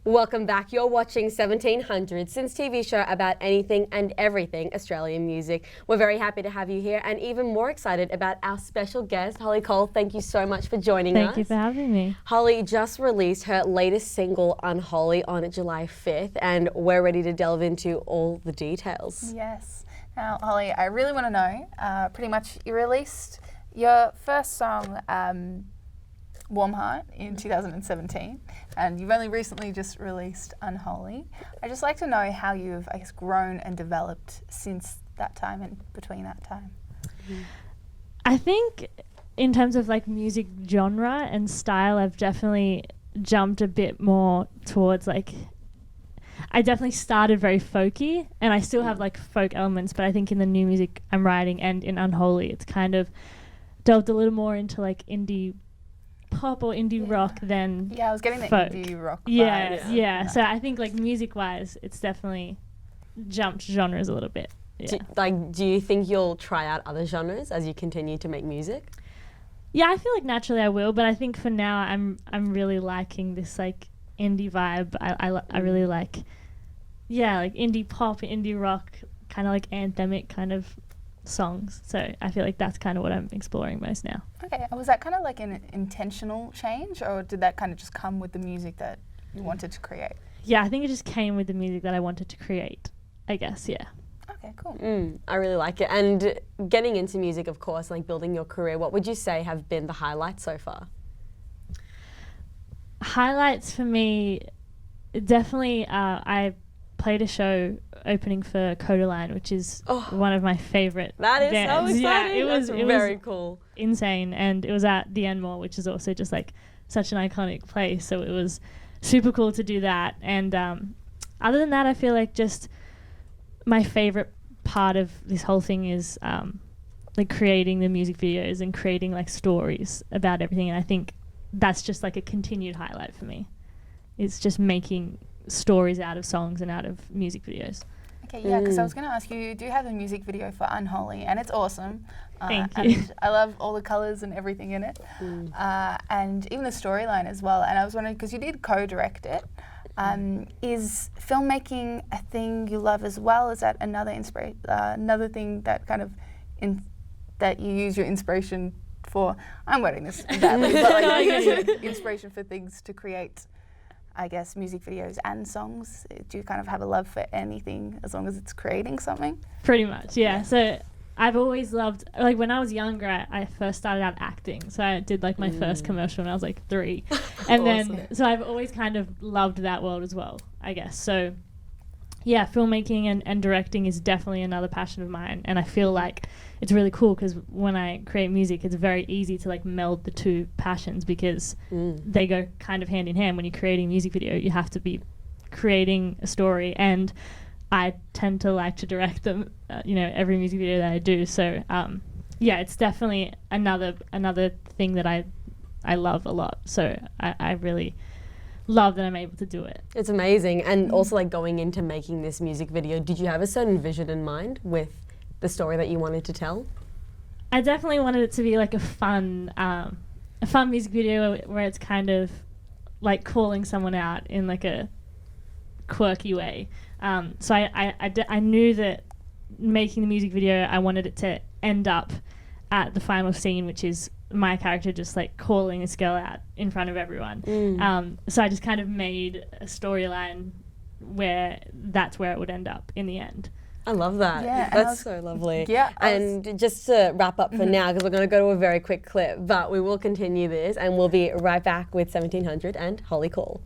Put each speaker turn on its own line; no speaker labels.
Welcome back. You're watching 1700, Sin's TV show about anything and everything Australian music. We're very happy to have you here and even more excited about our special guest, Hollie Col. Thank you so much for joining us.
Thank you for having me.
Hollie just released her latest single, Unholy, on July 5th, and we're ready to delve into all the details.
Yes. Now, Hollie, I really want to know, pretty much you released your first song, Warm Heart, in 2017, and you've only recently just released Unholy. I'd just like to know how you've, I guess, grown and developed since that time and between that time.
I think in terms of like music genre and style, I've definitely jumped a bit more towards like, I definitely started very folky and I still have like folk elements, but I think in the new music I'm writing and in Unholy, it's kind of delved a little more into like indie pop or indie rock than
I was getting the
folk.
indie rock
Yeah,
vibes.
yeah. So I think like music wise, it's definitely jumped genres a little bit. Yeah.
Do you think you'll try out other genres as you continue to make music?
Yeah, I feel like naturally I will, but I think for now I'm really liking this like indie vibe. I really like, like indie pop, indie rock, kind of like anthemic kind of songs. So I feel like that's kind of what I'm exploring most now.
Okay, was that kind of like an intentional change, or did that kind of just come with the music that you wanted to create?
Yeah, I think it just came with the music that I wanted to create, I guess, yeah.
Okay, cool.
I really like it. And getting into music, of course, like building your career, what would you say have been the highlights so far?
Highlights for me, definitely I played a show opening for Codaline, which is one of my favourite
That is
bands.
so exciting.
Yeah, it
very
was
cool.
Insane, and it was at the Enmore, which is also just like such an iconic place, so it was super cool to do that. And other than that, I feel like just my favourite part of this whole thing is like creating the music videos and creating like stories about everything, and I think that's just like a continued highlight for me. It's just making stories out of songs and out of music videos.
Okay, yeah, because I was going to ask you do have a music video for Unholy, and it's awesome.
Thank you.
And I love all the colours and everything in it, and even the storyline as well. And I was wondering, because you did co-direct it, is filmmaking a thing you love as well? Is that another thing that kind of that you use your inspiration for? I'm wording this badly, but like you use your inspiration for things to create, I guess, music videos and songs. Do you kind of have a love for anything as long as it's creating something?
Pretty much, yeah. So I've always loved, like when I was younger, I first started out acting. So I did like my first commercial when I was like 3. And then, so I've always kind of loved that world as well, I guess. So yeah, filmmaking and directing is definitely another passion of mine. And I feel like it's really cool because when I create music, it's very easy to like meld the two passions because they go kind of hand in hand. When you're creating a music video, you have to be creating a story, and I tend to like to direct them, every music video that I do. So yeah, it's definitely another thing that I love a lot. So I really love that I'm able to do it.
It's amazing. And also like going into making this music video, did you have a certain vision in mind with the story that you wanted to tell?
I definitely wanted it to be like a fun music video where it's kind of like calling someone out in like a quirky way. So I knew that making the music video, I wanted it to end up at the final scene, which is my character just like calling this girl out in front of everyone. So I just kind of made a storyline where that's where it would end up in the end.
I love that.
Yeah,
that's so lovely.
Yeah.
And just to wrap up for now, because we're going to go to a very quick clip, but we will continue this and we'll be right back with 1700 and Hollie Col.